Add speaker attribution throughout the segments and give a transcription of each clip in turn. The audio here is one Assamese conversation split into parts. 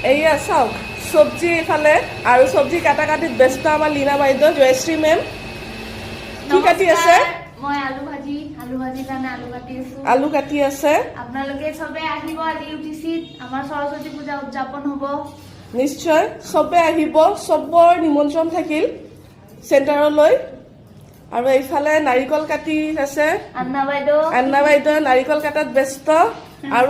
Speaker 1: এইয়া চাওক চব্জি এইফালে আৰু চব্জি কাটা কাটিত ব্যস্ত আমাৰ লীনা বাইদেউ জয়শ্ৰী মেম কি কাটি আছে
Speaker 2: মই আলু ভাজি কাৰণে আলু কাটি আছো
Speaker 1: আলু কাটি আছে
Speaker 2: আপোনালোকে সবে আহিব আজি ইউটিচিত আমাৰ সৰস্বতী পূজা উদযাপন হ'ব
Speaker 1: নিশ্চয় সবে আহিব সবৰ নিমন্ত্ৰণ থাকিল চেণ্টাৰলৈ আৰু এইফালে নাৰিকল কাটি আছে
Speaker 2: আন্না বাইদেউ
Speaker 1: নাৰিকল কাটাত ব্যস্ত আৰু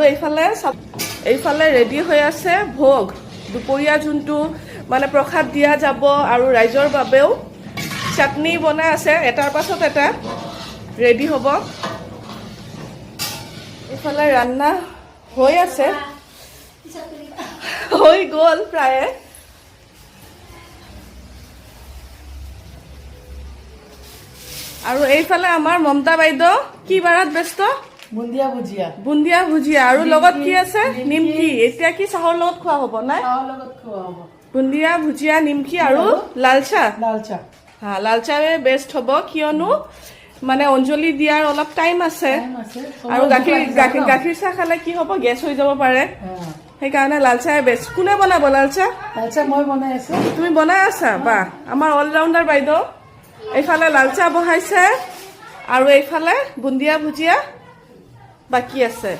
Speaker 1: এইফালে ৰেডি হৈ আছে ভোগ দুপৰীয়া যোনটো মানে প্ৰসাদ দিয়া যাব আৰু ৰাইজৰ বাবেও চাটনি বনাই আছে এটাৰ পাছত এটা ৰেডি হ'ব এইফালে ৰান্না হৈ আছে হৈ গ'ল প্ৰায়ে আৰু এইফালে আমাৰ মমতা বাইদেউ কি বাৰত ব্যস্ত বুন্দিয়া ভুজিয়া আৰু লগত কি আছে নিমকি এতিয়া কি চাহৰ লগত খোৱা হ'ব নাই বুন্দিয়া ভুজিয়া নিমকি আৰু লাল চাহ লাল চাহে বেষ্ট হ'ব কিয়নো মানে অঞ্জলি দিয়াৰ অলপ টাইম আছে আৰু গাখীৰ চাহ খালে কি হ'ব গেছ হৈ যাব পাৰে সেইকাৰণে লাল চাহে বেষ্ট কোনে বনাব লাল চাহ
Speaker 3: মই বনাই আছো
Speaker 1: তুমি বনাই আছা বা আমাৰ অলৰাউণ্ডাৰ বাইদেউ এইফালে লাল চাহ বহাইছে আৰু এইফালে বুন্দিয়া ভুজিয়া বাকি আছে